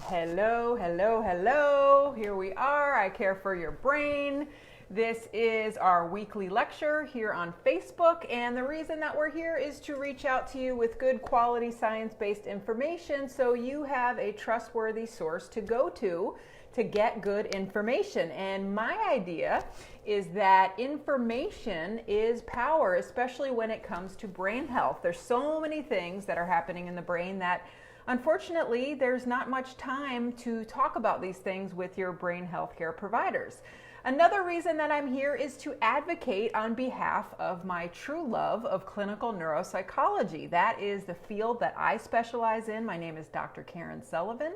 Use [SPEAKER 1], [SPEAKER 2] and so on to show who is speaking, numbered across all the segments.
[SPEAKER 1] Hello, hello, hello. Here we are. I Care for Your Brain. This is our weekly lecture here on Facebook, and the reason that we're here is to reach out to you with good quality science-based information so you have a trustworthy source to go to get good information. And my idea is that information is power, especially when it comes to brain health. There's so many things that are happening in the brain that unfortunately, there's not much time to talk about these things with your brain health care providers. Another reason that I'm here is to advocate on behalf of my true love of clinical neuropsychology. That is the field that I specialize in. My name is Dr. Karen Sullivan.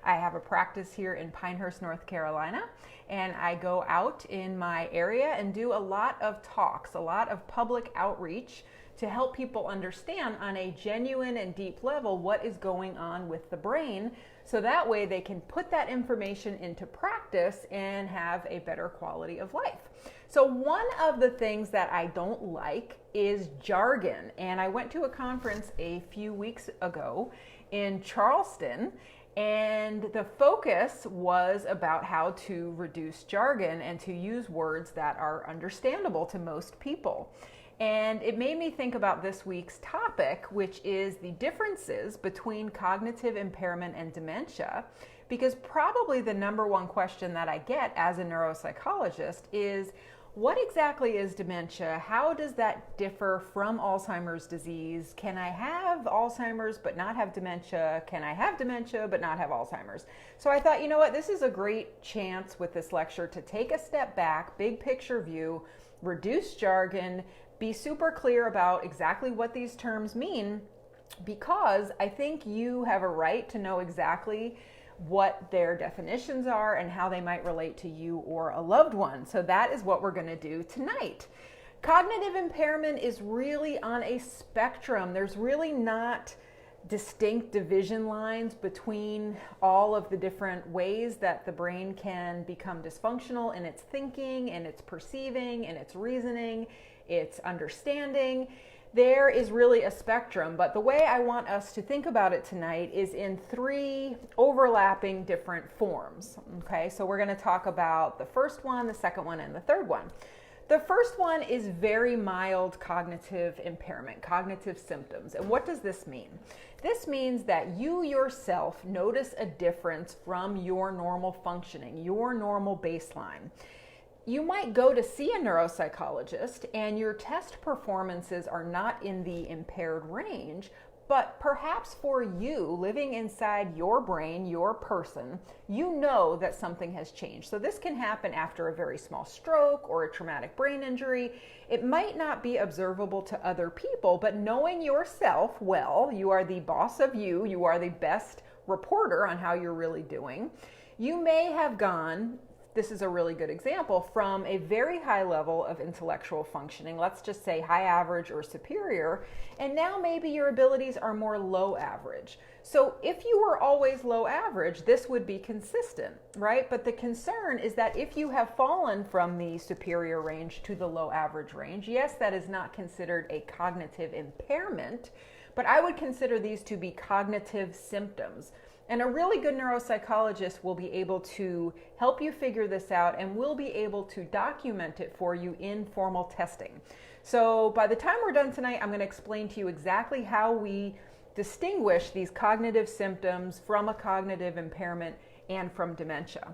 [SPEAKER 1] I have a practice here in Pinehurst, North Carolina, and I go out in my area and do a lot of talks, a lot of public outreach to help people understand on a genuine and deep level what is going on with the brain, so that way they can put that information into practice and have a better quality of life. So one of the things that I don't like is jargon, and I went to a conference a few weeks ago in Charleston, and the focus was about how to reduce jargon and to use words that are understandable to most people. And it made me think about this week's topic, which is the differences between cognitive impairment and dementia, because probably the number one question that I get as a neuropsychologist is, what exactly is dementia? How does that differ from Alzheimer's disease? Can I have Alzheimer's but not have dementia? Can I have dementia but not have Alzheimer's? So I thought, you know what, this is a great chance with this lecture to take a step back, big picture view, reduce jargon, be super clear about exactly what these terms mean, because I think you have a right to know exactly what their definitions are and how they might relate to you or a loved one. So that is what we're going to do tonight. Cognitive impairment is really on a spectrum. There's really not distinct division lines between all of the different ways that the brain can become dysfunctional in its thinking, in its perceiving, in its reasoning, its understanding. There is really a spectrum, but the way I want us to think about it tonight is in three overlapping different forms. Okay, so we're going to talk about the first one, the second one, and the third one. The first one is very mild cognitive impairment, cognitive symptoms. And what does this mean? This means that you yourself notice a difference from your normal functioning, your normal baseline. You might go to see a neuropsychologist and your test performances are not in the impaired range, but perhaps for you, living inside your brain, your person, you know that something has changed. So this can happen after a very small stroke or a traumatic brain injury. It might not be observable to other people, but knowing yourself well, you are the boss of you, you are the best reporter on how you're really doing. You may have gone, this is a really good example, from a very high level of intellectual functioning, let's just say high average or superior, and now maybe your abilities are more low average. So if you were always low average, this would be consistent, right? But the concern is that if you have fallen from the superior range to the low average range, yes, that is not considered a cognitive impairment, but I would consider these to be cognitive symptoms. And a really good neuropsychologist will be able to help you figure this out and will be able to document it for you in formal testing. So by the time we're done tonight, I'm going to explain to you exactly how we distinguish these cognitive symptoms from a cognitive impairment and from dementia.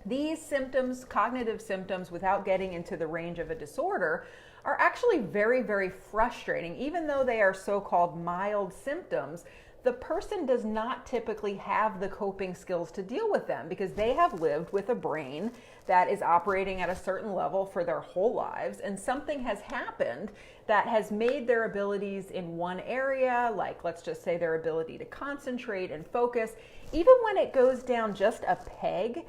[SPEAKER 1] These symptoms, cognitive symptoms, without getting into the range of a disorder, are actually very, very frustrating. Even though they are so-called mild symptoms, the person does not typically have the coping skills to deal with them because they have lived with a brain that is operating at a certain level for their whole lives, and something has happened that has made their abilities in one area, like let's just say their ability to concentrate and focus, even when it goes down just a peg,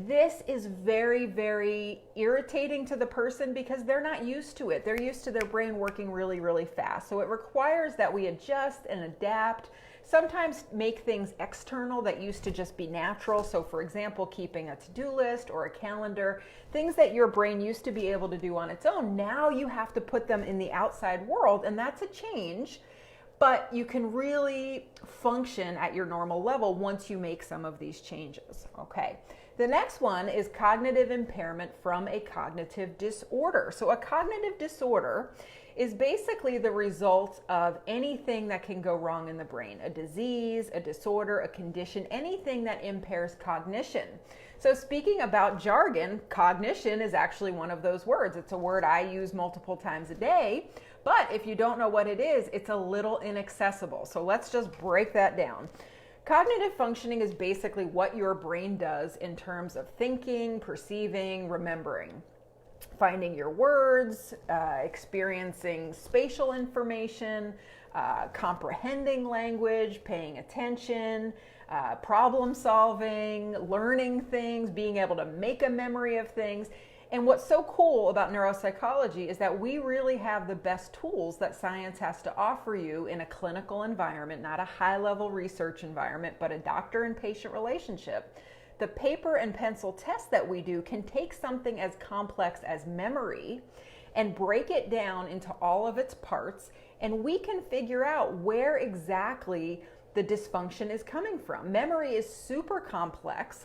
[SPEAKER 1] this is very, very irritating to the person because they're not used to it. They're used to their brain working really, really fast. So it requires that we adjust and adapt, sometimes make things external that used to just be natural. So for example, keeping a to-do list or a calendar, things that your brain used to be able to do on its own, now you have to put them in the outside world, and that's a change. but you can really function at your normal level once you make some of these changes. Okay. The next one is cognitive impairment from a cognitive disorder. So a cognitive disorder is basically the result of anything that can go wrong in the brain, a disease, a disorder, a condition, anything that impairs cognition. So speaking about jargon, cognition is actually one of those words. It's a word I use multiple times a day, but if you don't know what it is, it's a little inaccessible. So let's just break that down. Cognitive functioning is basically what your brain does in terms of thinking, perceiving, remembering, finding your words, experiencing spatial information, comprehending language, paying attention, problem solving, learning things, being able to make a memory of things. And what's so cool about neuropsychology is that we really have the best tools that science has to offer you in a clinical environment, not a high-level research environment, but a doctor and patient relationship. The paper and pencil test that we do can take something as complex as memory and break it down into all of its parts, and we can figure out where exactly the dysfunction is coming from. Memory is super complex.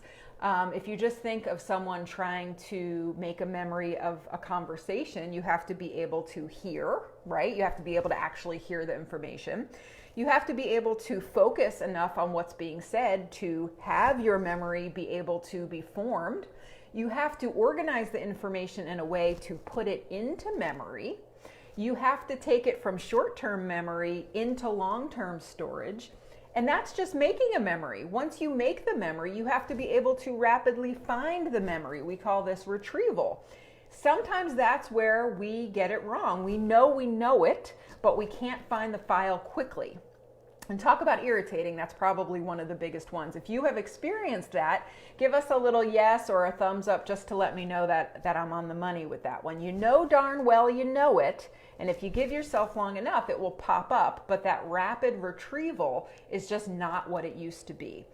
[SPEAKER 1] If you just think of someone trying to make a memory of a conversation, you have to be able to hear, right? You have to be able to actually hear the information. You have to be able to focus enough on what's being said to have your memory be able to be formed. You have to organize the information in a way to put it into memory. You have to take it from short-term memory into long-term storage. And that's just making a memory. Once you make the memory, you have to be able to rapidly find the memory. We call this retrieval. Sometimes that's where we get it wrong. We know it, but we can't find the file quickly. And talk about irritating, that's probably one of the biggest ones. If you have experienced that, give us a little yes or a thumbs up just to let me know that I'm on the money with that one. You know darn well you know it, and if you give yourself long enough, it will pop up, but that rapid retrieval is just not what it used to be.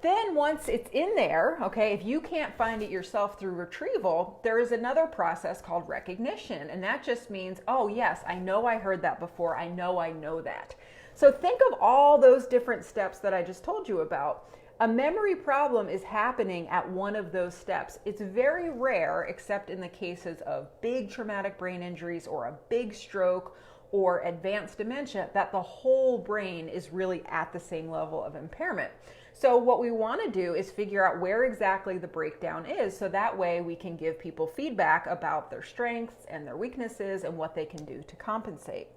[SPEAKER 1] Then once it's in there, okay, if you can't find it yourself through retrieval, there is another process called recognition, and that just means, oh yes, I know I heard that before, I know that. So think of all those different steps that I just told you about. A memory problem is happening at one of those steps. It's very rare, except in the cases of big traumatic brain injuries or a big stroke or advanced dementia, that the whole brain is really at the same level of impairment. So what we want to do is figure out where exactly the breakdown is, so that way we can give people feedback about their strengths and their weaknesses and what they can do to compensate.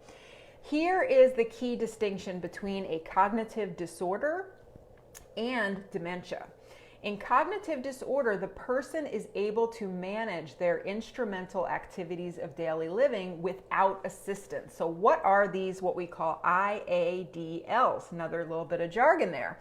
[SPEAKER 1] Here is the key distinction between a cognitive disorder and dementia. In cognitive disorder, the person is able to manage their instrumental activities of daily living without assistance. So what are these, what we call IADLs? Another little bit of jargon there.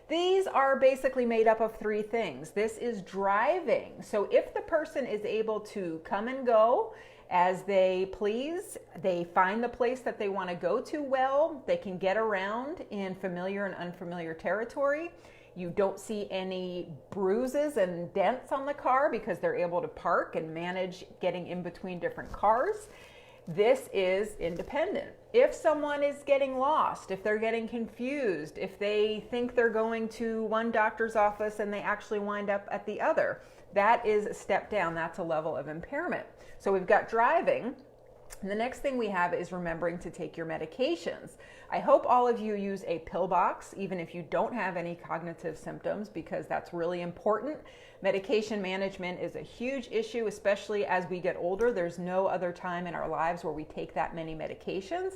[SPEAKER 1] These are basically made up of three things. This is driving. So if the person is able to come and go as they please, they find the place that they want to go to well, they can get around in familiar and unfamiliar territory. You don't see any bruises and dents on the car because they're able to park and manage getting in between different cars. This is independent. If someone is getting lost, if they're getting confused, if they think they're going to one doctor's office and they actually wind up at the other, that is a step down. That's a level of impairment. So we've got driving. And the next thing we have is remembering to take your medications. I hope all of you use a pill box, even if you don't have any cognitive symptoms, because that's really important. Medication management is a huge issue, especially as we get older. There's no other time in our lives where we take that many medications.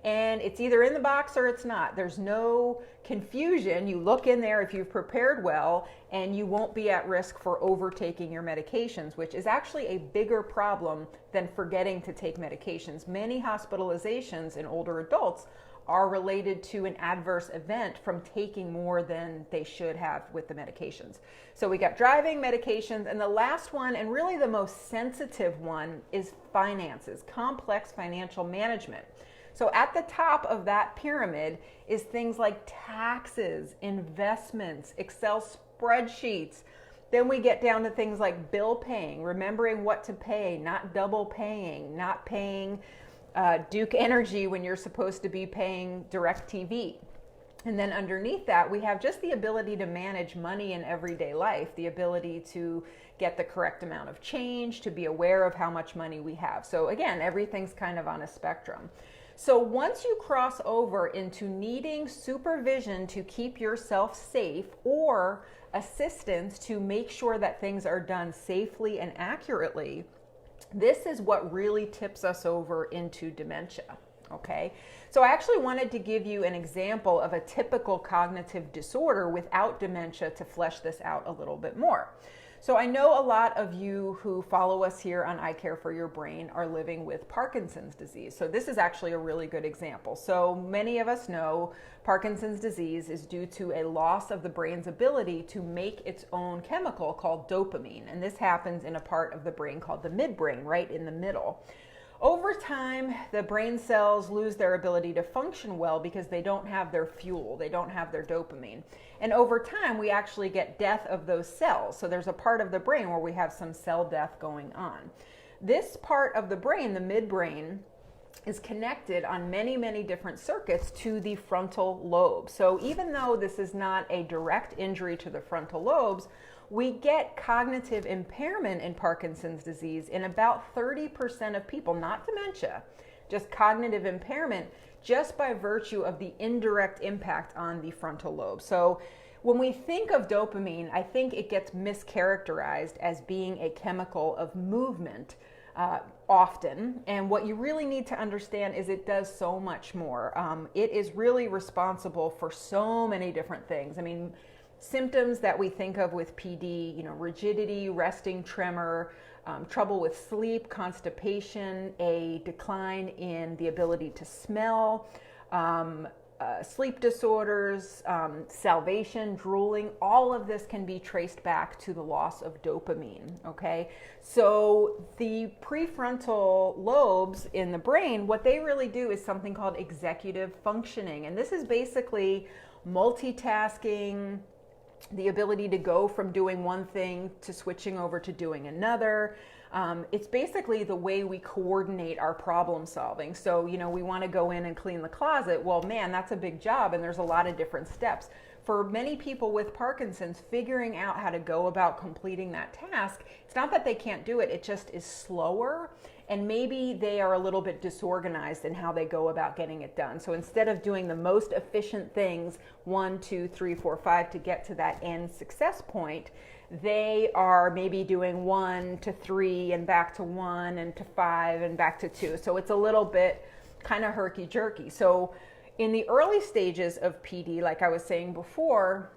[SPEAKER 1] And it's either in the box or it's not. There's no confusion. You look in there if you've prepared well, and you won't be at risk for overtaking your medications, which is actually a bigger problem than forgetting to take medications. Many hospitalizations in older adults are related to an adverse event from taking more than they should have with the medications. So we got driving, medications, and the last one, and really the most sensitive one, is finances, complex financial management. So at the top of that pyramid is things like taxes, investments, Excel spreadsheets. Then we get down to things like bill paying, remembering what to pay, not double paying, not paying Duke Energy when you're supposed to be paying DirecTV. And then underneath that, we have just the ability to manage money in everyday life, the ability to get the correct amount of change, to be aware of how much money we have. So again, everything's kind of on a spectrum. So once you cross over into needing supervision to keep yourself safe or assistance to make sure that things are done safely and accurately, this is what really tips us over into dementia. Okay, so I actually wanted to give you an example of a typical cognitive disorder without dementia to flesh this out a little bit more. So I know a lot of you who follow us here on I Care for Your Brain are living with Parkinson's disease. So this is actually a really good example. So many of us know Parkinson's disease is due to a loss of the brain's ability to make its own chemical called dopamine. And this happens in a part of the brain called the midbrain, right in the middle. Over time, the brain cells lose their ability to function well because they don't have their fuel, they don't have their dopamine. And over time, we actually get death of those cells. So there's a part of the brain where we have some cell death going on. This part of the brain, the midbrain, is connected on many, many different circuits to the frontal lobe. So even though this is not a direct injury to the frontal lobes, we get cognitive impairment in Parkinson's disease in about 30% of people, not dementia, just cognitive impairment, just by virtue of the indirect impact on the frontal lobe. So when we think of dopamine, I think it gets mischaracterized as being a chemical of movement often. And what you really need to understand is it does so much more. It is really responsible for so many different things. I mean, symptoms that we think of with PD, rigidity, resting tremor, trouble with sleep, constipation, a decline in the ability to smell, sleep disorders, salivation, drooling, all of this can be traced back to the loss of dopamine, okay? So the prefrontal lobes in the brain, what they really do is something called executive functioning. And this is basically multitasking, the ability to go from doing one thing to switching over to doing another. It's basically the way we coordinate our problem solving. So, we want to go in and clean the closet. Well, man, that's a big job, and there's a lot of different steps. For many people with Parkinson's, figuring out how to go about completing that task, it's not that they can't do it, it just is slower, and maybe they are a little bit disorganized in how they go about getting it done. So instead of doing the most efficient things, 1, 2, 3, 4, 5, to get to that end success point, they are maybe doing 1 to 3 and back to 1 and to 5 and back to 2. So it's a little bit kind of herky-jerky. So in the early stages of PD, like I was saying before,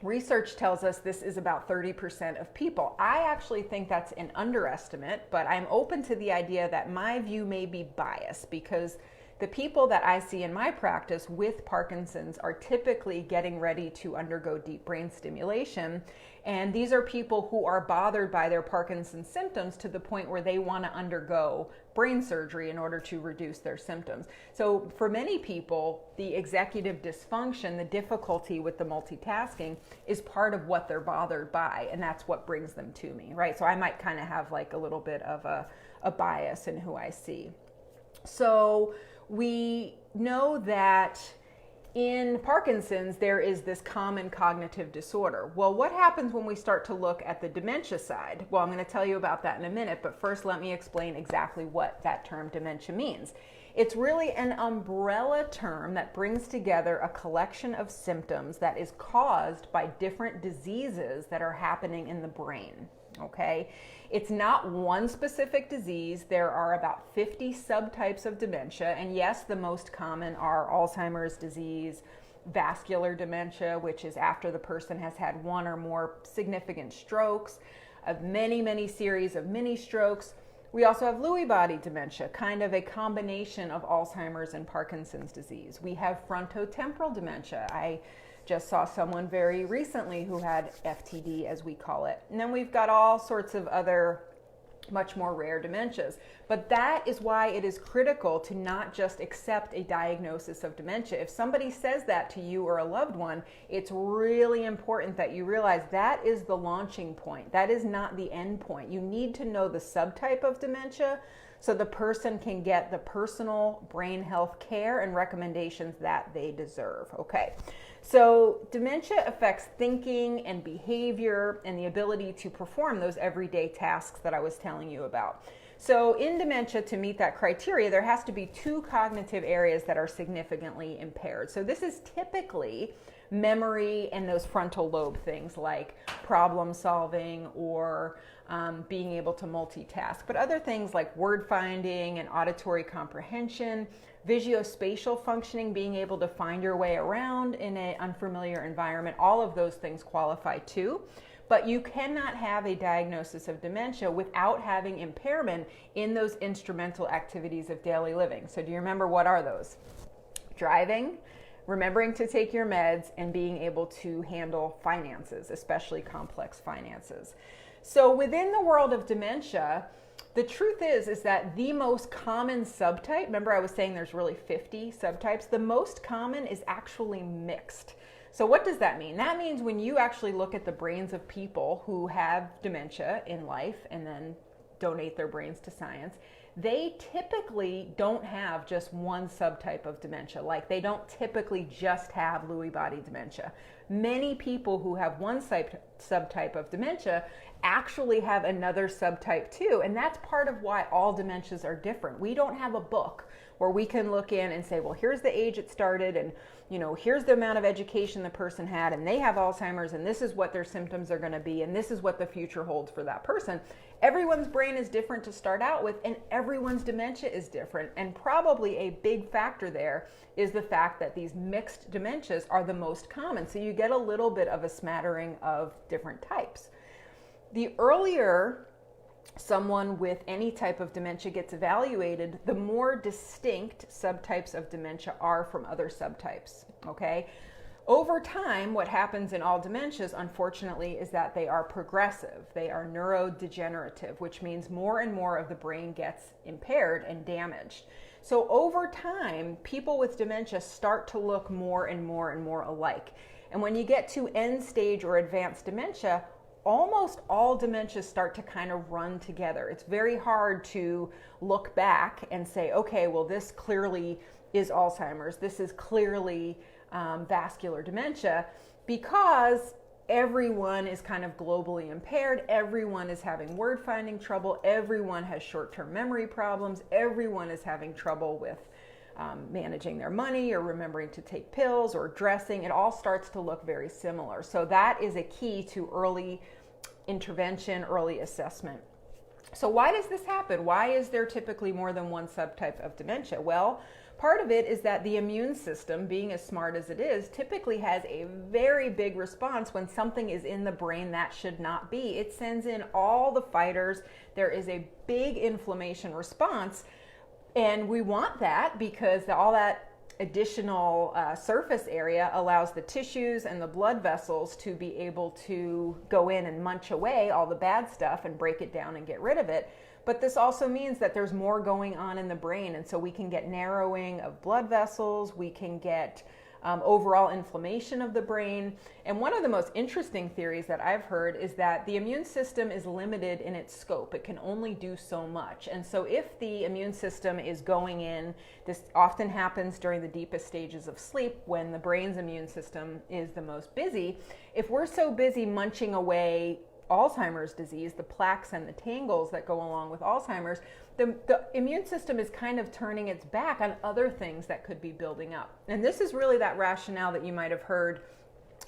[SPEAKER 1] research tells us this is about 30% of people. I actually think that's an underestimate, but I'm open to the idea that my view may be biased because the people that I see in my practice with Parkinson's are typically getting ready to undergo deep brain stimulation. And these are people who are bothered by their Parkinson's symptoms to the point where they want to undergo brain surgery in order to reduce their symptoms. So for many people, the executive dysfunction, the difficulty with the multitasking is part of what they're bothered by, and that's what brings them to me, right? So I might kind of have like a little bit of a bias in who I see. So we know that in Parkinson's, there is this common cognitive disorder. Well, what happens when we start to look at the dementia side? Well, I'm going to tell you about that in a minute, but first let me explain exactly what that term dementia means. It's really an umbrella term that brings together a collection of symptoms that is caused by different diseases that are happening in the brain. Okay? It's not one specific disease. There are about 50 subtypes of dementia, and yes, the most common are Alzheimer's disease, vascular dementia, which is after the person has had one or more significant strokes, of many series of mini strokes. We also have Lewy body dementia, kind of a combination of Alzheimer's and Parkinson's disease. We have frontotemporal dementia. I just saw someone very recently who had FTD, as we call it. And then we've got all sorts of other much more rare dementias. But that is why it is critical to not just accept a diagnosis of dementia. If somebody says that to you or a loved one, it's really important that you realize that is the launching point. That is not the end point. You need to know the subtype of dementia so the person can get the personal brain health care and recommendations that they deserve. Okay. So dementia affects thinking and behavior and the ability to perform those everyday tasks that I was telling you about. So in dementia, to meet that criteria, there has to be two cognitive areas that are significantly impaired. So this is typically memory and those frontal lobe things like problem solving or being able to multitask. But other things like word finding and auditory comprehension, visuospatial functioning, being able to find your way around in an unfamiliar environment, all of those things qualify too. But you cannot have a diagnosis of dementia without having impairment in those instrumental activities of daily living. So do you remember what are those? Driving, remembering to take your meds, and being able to handle finances, especially complex finances. So within the world of dementia, the truth is that the most common subtype, remember I was saying there's really 50 subtypes, the most common is actually mixed. So what does that mean? That means when you actually look at the brains of people who have dementia in life and then donate their brains to science, they typically don't have just one subtype of dementia. Like they don't typically just have Lewy body dementia. Many people who have one subtype of dementia actually have another subtype too. And that's part of why all dementias are different. We don't have a book where we can look in and say, well, here's the age it started and here's the amount of education the person had and they have Alzheimer's and this is what their symptoms are going to be and this is what the future holds for that person. Everyone's brain is different to start out with and everyone's dementia is different. And probably a big factor there is the fact that these mixed dementias are the most common. So you get a little bit of a smattering of different types. The earlier someone with any type of dementia gets evaluated, the more distinct subtypes of dementia are from other subtypes, okay? Over time, what happens in all dementias, unfortunately, is that they are progressive. They are neurodegenerative, which means more and more of the brain gets impaired and damaged. So over time, people with dementia start to look more and more and more alike. And when you get to end stage or advanced dementia, almost all dementias start to kind of run together. It's very hard to look back and say, okay, well, this clearly is Alzheimer's. This is clearly vascular dementia, because everyone is kind of globally impaired. Everyone is having word finding trouble. Everyone has short-term memory problems. Everyone is having trouble with managing their money or remembering to take pills or dressing. It all starts to look very similar. So that is a key to early intervention, early assessment. So why does this happen? Why is there typically more than one subtype of dementia? Well, part of it is that the immune system, being as smart as it is, typically has a very big response when something is in the brain that should not be. It sends in all the fighters. There is a big inflammation response. And we want that because all that additional surface area allows the tissues and the blood vessels to be able to go in and munch away all the bad stuff and break it down and get rid of it. But this also means that there's more going on in the brain. And so we can get narrowing of blood vessels. We can get overall inflammation of the brain. And one of the most interesting theories that I've heard is that the immune system is limited in its scope. It can only do so much. And so if the immune system is going in, this often happens during the deepest stages of sleep when the brain's immune system is the most busy. If we're so busy munching away Alzheimer's disease, the plaques and the tangles that go along with Alzheimer's, the immune system is kind of turning its back on other things that could be building up. And this is really that rationale that you might have heard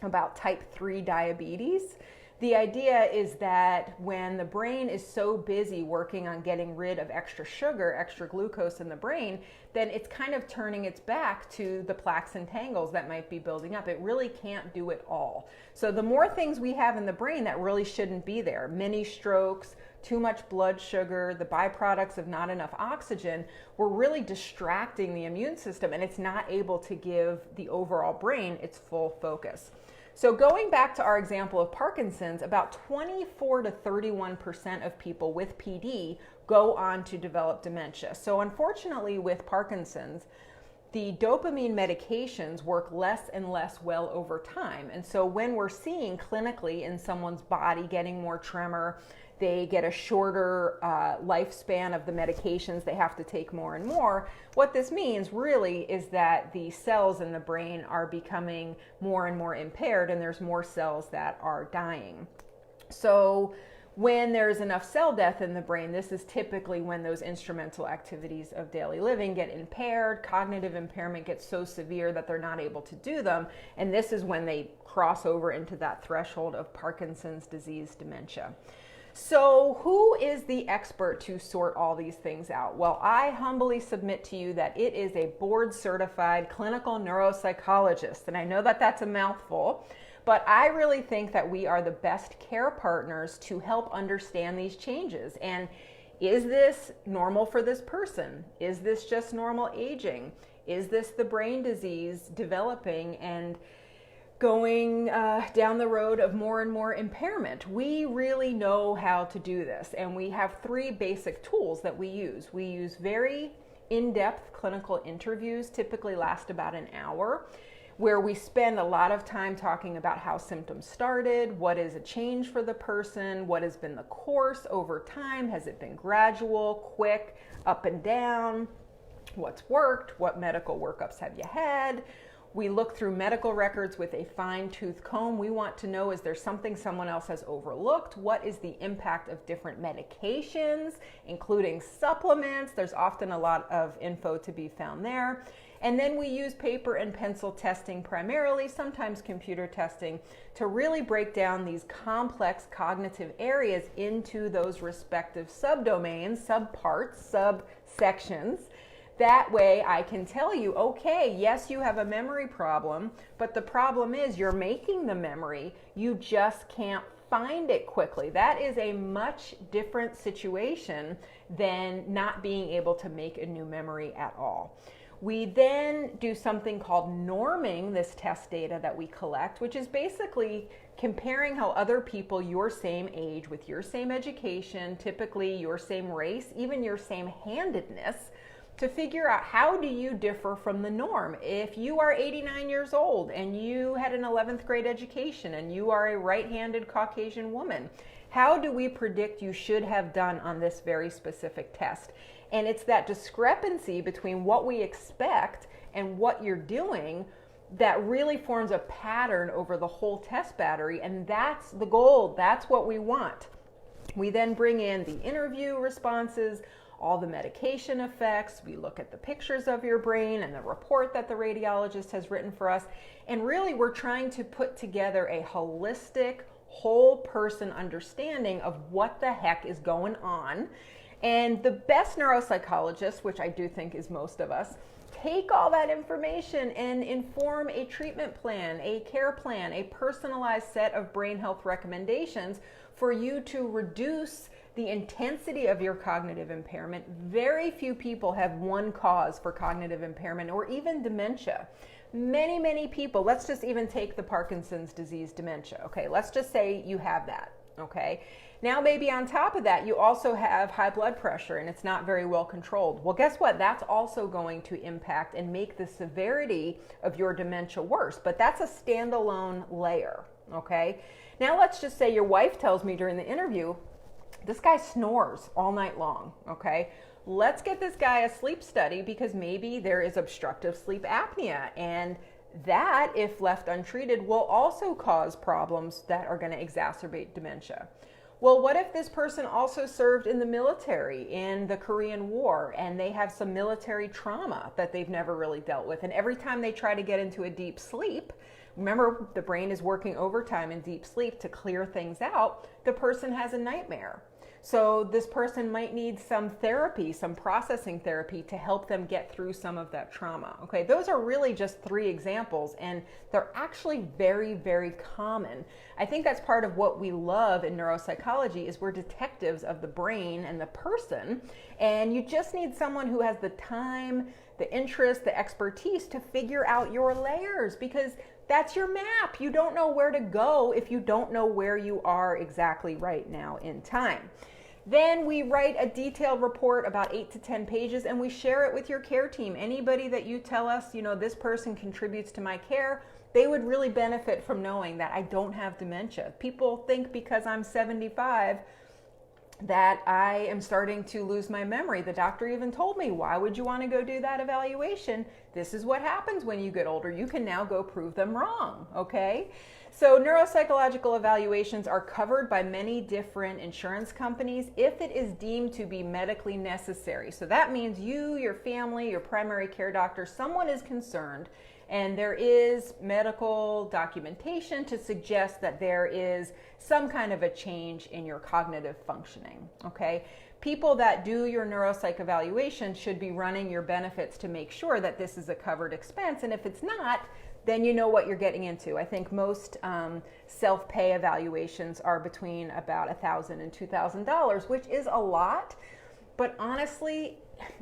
[SPEAKER 1] about type 3 diabetes. The idea is that when the brain is so busy working on getting rid of extra sugar, extra glucose in the brain, then it's kind of turning its back to the plaques and tangles that might be building up. It really can't do it all. So the more things we have in the brain that really shouldn't be there, mini strokes, too much blood sugar, the byproducts of not enough oxygen, we're really distracting the immune system and it's not able to give the overall brain its full focus. So going back to our example of Parkinson's, about 24 to 31% of people with PD go on to develop dementia. So unfortunately with Parkinson's, the dopamine medications work less and less well over time. And so when we're seeing clinically in someone's body getting more tremor, they get a shorter lifespan of the medications, they have to take more and more. What this means really is that the cells in the brain are becoming more and more impaired, and there's more cells that are dying. So when there's enough cell death in the brain, this is typically when those instrumental activities of daily living get impaired. Cognitive impairment gets so severe that they're not able to do them, and this is when they cross over into that threshold of Parkinson's disease dementia. So who is the expert to sort all these things out? Well, I humbly submit to you that it is a board-certified clinical neuropsychologist. And I know that that's a mouthful, but I really think that we are the best care partners to help understand these changes. And is this normal for this person? Is this just normal aging? Is this the brain disease developing and going down the road of more and more impairment? We really know how to do this, and we have three basic tools that we use. We use very in-depth clinical interviews, typically last about an hour, where we spend a lot of time talking about how symptoms started, what is a change for the person, what has been the course over time, has it been gradual, quick, up and down, what's worked, what medical workups have you had. We look through medical records with a fine-tooth comb. We want to know, is there something someone else has overlooked? What is the impact of different medications, including supplements? There's often a lot of info to be found there. And then we use paper and pencil testing primarily, sometimes computer testing, to really break down these complex cognitive areas into those respective subdomains, subparts, subsections. That way I can tell you, okay, yes, you have a memory problem, but the problem is you're making the memory, you just can't find it quickly. That is a much different situation than not being able to make a new memory at all. We then do something called norming this test data that we collect, which is basically comparing how other people your same age, with your same education, typically your same race, even your same handedness, to figure out how do you differ from the norm. If you are 89 years old and you had an 11th grade education and you are a right-handed Caucasian woman, how do we predict you should have done on this very specific test? And it's that discrepancy between what we expect and what you're doing that really forms a pattern over the whole test battery, and that's the goal. That's what we want. We then bring in the interview responses, all the medication effects, we look at the pictures of your brain and the report that the radiologist has written for us, and really we're trying to put together a holistic, whole person understanding of what the heck is going on. And the best neuropsychologists, which I do think is most of us, take all that information and inform a treatment plan, a care plan, a personalized set of brain health recommendations for you to reduce the intensity of your cognitive impairment. Very few people have one cause for cognitive impairment or even dementia. Many, many people, let's just even take the Parkinson's disease dementia. Okay, let's just say you have that, okay? Now maybe on top of that, you also have high blood pressure and it's not very well controlled. Well, guess what? That's also going to impact and make the severity of your dementia worse, but that's a standalone layer, okay? Now let's just say your wife tells me during the interview, this guy snores all night long, okay? Let's get this guy a sleep study because maybe there is obstructive sleep apnea, and that, if left untreated, will also cause problems that are going to exacerbate dementia. Well, what if this person also served in the military in the Korean War and they have some military trauma that they've never really dealt with, and every time they try to get into a deep sleep, remember the brain is working overtime in deep sleep to clear things out, the person has a nightmare. So this person might need some therapy, some processing therapy to help them get through some of that trauma. Okay, those are really just three examples, and they're actually very, very common. I think that's part of what we love in neuropsychology is we're detectives of the brain and the person, and you just need someone who has the time, the interest, the expertise to figure out your layers, because That's your map. You don't know where to go if you don't know where you are exactly right now in time. Then we write a detailed report about 8 to 10 pages and we share it with your care team. Anybody that you tell us, this person contributes to my care, they would really benefit from knowing that I don't have dementia. People think because I'm 75 that I am starting to lose my memory. The doctor even told me, why would you want to go do that evaluation? This is what happens when you get older. You can now go prove them wrong, okay? So neuropsychological evaluations are covered by many different insurance companies if it is deemed to be medically necessary. So that means you, your family, your primary care doctor, someone is concerned and there is medical documentation to suggest that there is some kind of a change in your cognitive functioning, okay? People that do your neuropsych evaluation should be running your benefits to make sure that this is a covered expense, and if it's not, then you know what you're getting into. I think most self-pay evaluations are between about $1,000 and $2,000, which is a lot, but honestly,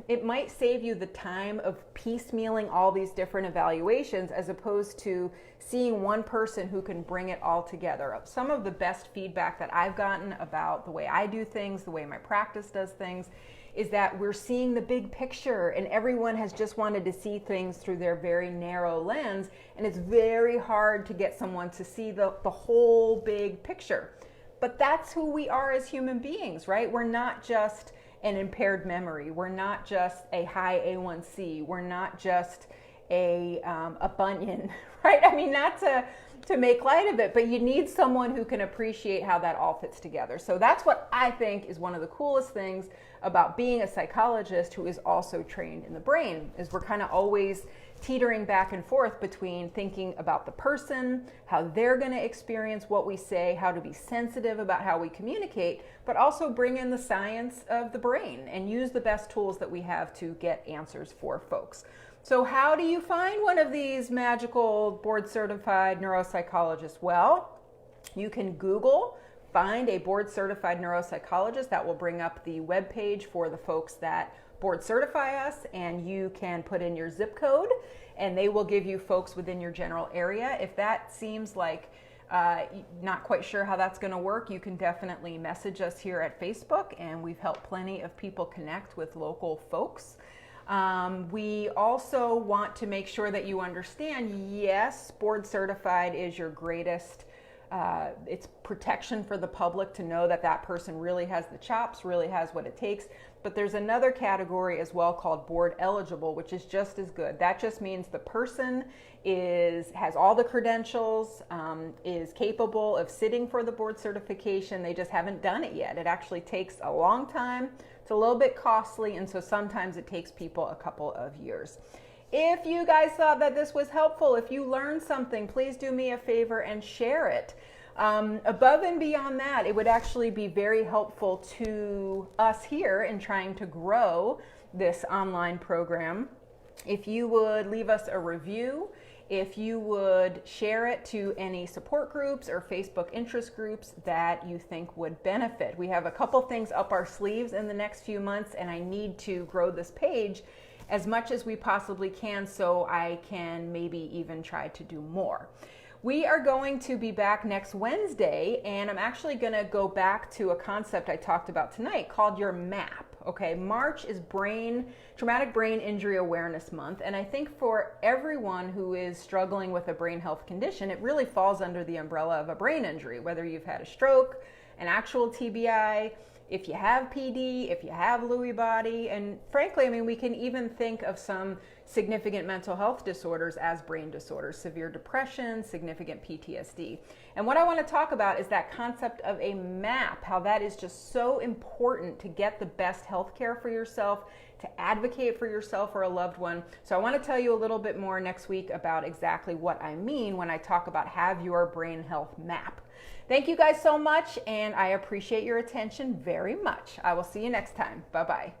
[SPEAKER 1] it might save you the time of piecemealing all these different evaluations as opposed to seeing one person who can bring it all together. Some of the best feedback that I've gotten about the way I do things, the way my practice does things, is that we're seeing the big picture and everyone has just wanted to see things through their very narrow lens, and it's very hard to get someone to see the whole big picture. But that's who we are as human beings, right? We're not just an impaired memory. We're not just a high A1C. We're not just a bunion, right? I mean, not to make light of it, but you need someone who can appreciate how that all fits together. So that's what I think is one of the coolest things about being a psychologist who is also trained in the brain, is we're kind of always teetering back and forth between thinking about the person, how they're going to experience what we say, how to be sensitive about how we communicate, but also bring in the science of the brain and use the best tools that we have to get answers for folks. So how do you find one of these magical board-certified neuropsychologists? Well, you can Google, find a board-certified neuropsychologist. That will bring up the webpage for the folks that board certify us, and you can put in your zip code and they will give you folks within your general area. If that seems like not quite sure how that's going to work, you can definitely message us here at Facebook, and we've helped plenty of people connect with local folks. We also want to make sure that you understand, yes, board certified is your greatest it's protection for the public to know that that person really has the chops, really has what it takes. But there's another category as well called board eligible, which is just as good. That just means the person has all the credentials, is capable of sitting for the board certification. They just haven't done it yet. It actually takes a long time. It's a little bit costly, and so sometimes it takes people a couple of years. If you guys thought that this was helpful, if you learned something, please do me a favor and share it. Above and beyond that, it would actually be very helpful to us here in trying to grow this online program if you would leave us a review, if you would share it to any support groups or Facebook interest groups that you think would benefit. We have a couple things up our sleeves in the next few months, and I need to grow this page as much as we possibly can so I can maybe even try to do more. We are going to be back next Wednesday, and I'm actually going to go back to a concept I talked about tonight called your MAP. Okay, March is Traumatic Brain Injury Awareness Month, and I think for everyone who is struggling with a brain health condition, it really falls under the umbrella of a brain injury, whether you've had a stroke, an actual TBI, if you have PD, if you have Lewy body, and frankly, I mean, we can even think of some significant mental health disorders as brain disorders, severe depression, significant PTSD. And what I want to talk about is that concept of a MAP, how that is just so important to get the best health care for yourself, to advocate for yourself or a loved one. So I want to tell you a little bit more next week about exactly what I mean when I talk about have your brain health map. Thank you guys so much, and I appreciate your attention very much. I will see you next time. Bye-bye.